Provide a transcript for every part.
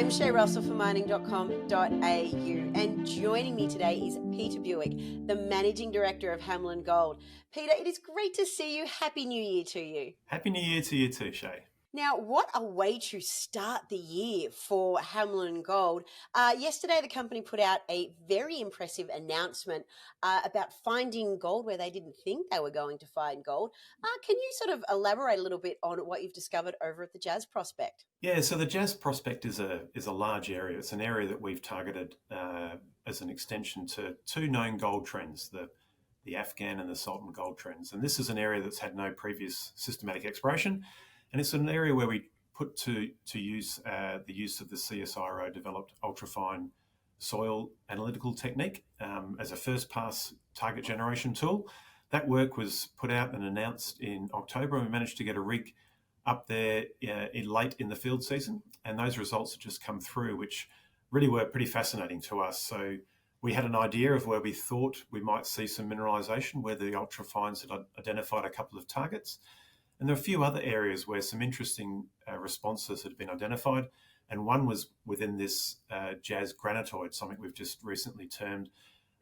I'm Shae Russell for mining.com.au, and joining me today is Peter Bewick, the Managing Director of Hamelin Gold. Peter, it is great to see you. Happy New Year to you. Happy New Year to you too, Shae. Now, what a way to start the year for Hamelin Gold. Yesterday, the company put out a very impressive announcement about finding gold where they didn't think they were going to find gold. Can you sort of elaborate a little bit on what you've discovered over at the Jazz Prospect? Yeah, so the Jazz Prospect is a large area. It's an area that we've targeted as an extension to two known gold trends, the Afghan and the Sultan gold trends. And this is an area that's had no previous systematic exploration. And it's an area where we put to use the use of the CSIRO developed ultrafine soil analytical technique as a first pass target generation tool. That work was put out and announced in October, and we managed to get a rig up there late in the field season. And those results have just come through, which really were pretty fascinating to us. So we had an idea of where we thought we might see some mineralisation, where the ultrafines had identified a couple of targets. And there are a few other areas where some interesting responses had been identified. And one was within this Jazz granitoid, something we've just recently termed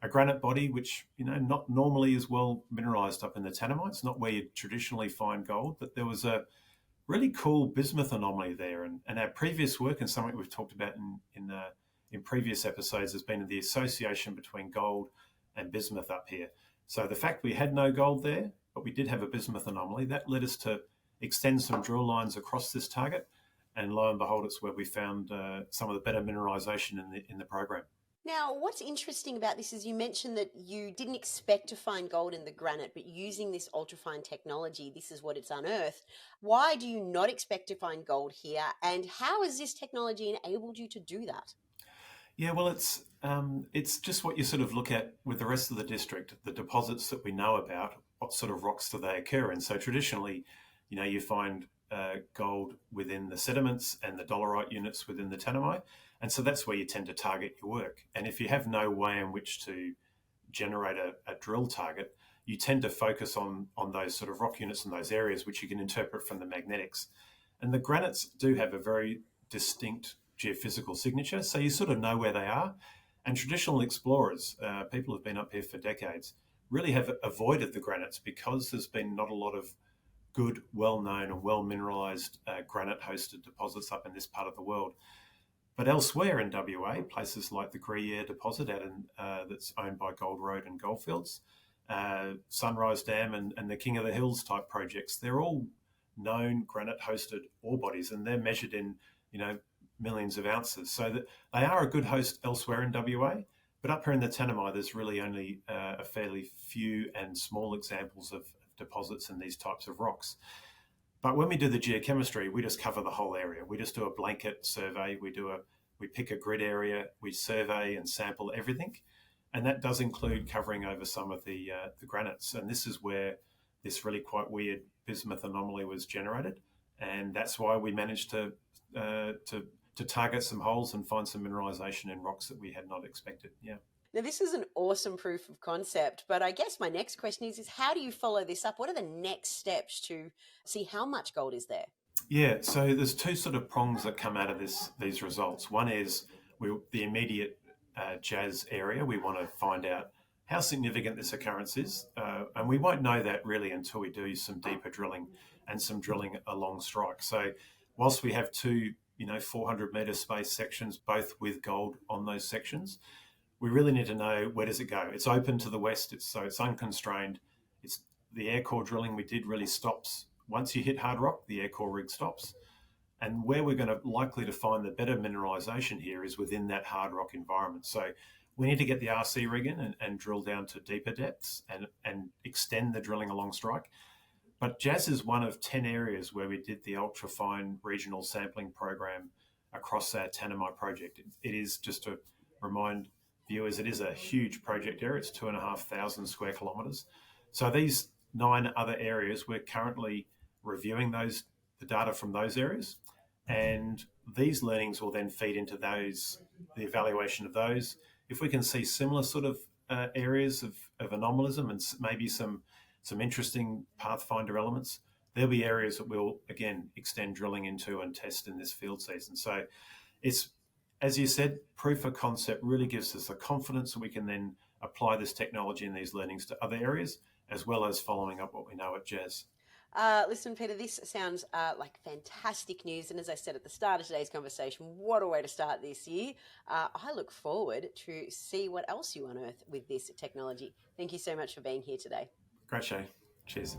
a granite body, which, not normally is well mineralised up in the Tanami. It's not where you traditionally find gold, but there was a really cool bismuth anomaly there. And our previous work, and something we've talked about in previous episodes, has been the association between gold and bismuth up here. So the fact we had no gold there, but we did have a bismuth anomaly, that led us to extend some drill lines across this target. And lo and behold, it's where we found some of the better mineralisation in the program. Now, what's interesting about this is you mentioned that you didn't expect to find gold in the granite, but using this ultrafine technology, this is what it's unearthed. Why do you not expect to find gold here? And how has this technology enabled you to do that? Yeah, well, it's just what you sort of look at with the rest of the district, the deposits that we know about, what sort of rocks do they occur in. So traditionally, you find gold within the sediments and the dolerite units within the Tanami. And so that's where you tend to target your work. And if you have no way in which to generate a drill target, you tend to focus on those sort of rock units in those areas, which you can interpret from the magnetics. And the granites do have a very distinct geophysical signature, so you sort of know where they are. And traditional explorers, people who've been up here for decades, really have avoided the granites because there's been not a lot of good, well-known and well-mineralised granite-hosted deposits up in this part of the world. But elsewhere in WA, places like the Gruyere deposit out in, that's owned by Gold Road and Goldfields, Sunrise Dam and the King of the Hills type projects, they're all known granite-hosted ore bodies, and they're measured in, millions of ounces. So that they are a good host elsewhere in WA, but up here in the Tanami, there's really only a fairly few and small examples of deposits in these types of rocks. But when we do the geochemistry, we just cover the whole area. We just do a blanket survey. We pick a grid area, we survey and sample everything. And that does include covering over some of the granites. And this is where this really quite weird bismuth anomaly was generated. And that's why we managed to target some holes and find some mineralisation in rocks that we had not expected. Yeah. Now, this is an awesome proof of concept, but I guess my next question is how do you follow this up? What are the next steps to see how much gold is there? Yeah, so there's two sort of prongs that come out of these results. One is the immediate Jazz area. We want to find out how significant this occurrence is, and we won't know that really until we do some deeper drilling and some drilling along strike. So whilst we have two 400 metre space sections, both with gold on those sections, we really need to know where does it go. It's open to the west, so it's unconstrained. It's the air core drilling we did really stops. Once you hit hard rock, the air core rig stops. And where we're going to likely to find the better mineralisation here is within that hard rock environment. So we need to get the RC rig in and drill down to deeper depths and extend the drilling along strike. But Jazz is one of 10 areas where we did the ultrafine regional sampling program across our Tanami project. It is, just to remind viewers, it is a huge project area. It's 2,500 square kilometres. So these 9 other areas, we're currently reviewing the data from those areas, and these learnings will then feed into the evaluation of those. If we can see similar sort of areas of anomalism and maybe some interesting pathfinder elements, there'll be areas that we'll again extend drilling into and test in this field season. So it's as you said, proof of concept really gives us the confidence that we can then apply this technology and these learnings to other areas, as well as following up what we know at Jazz. Listen, Peter, this sounds like fantastic news. And as I said at the start of today's conversation, what a way to start this year. I look forward to see what else you unearth with this technology. Thank you so much for being here today. Great, Shae. Cheers.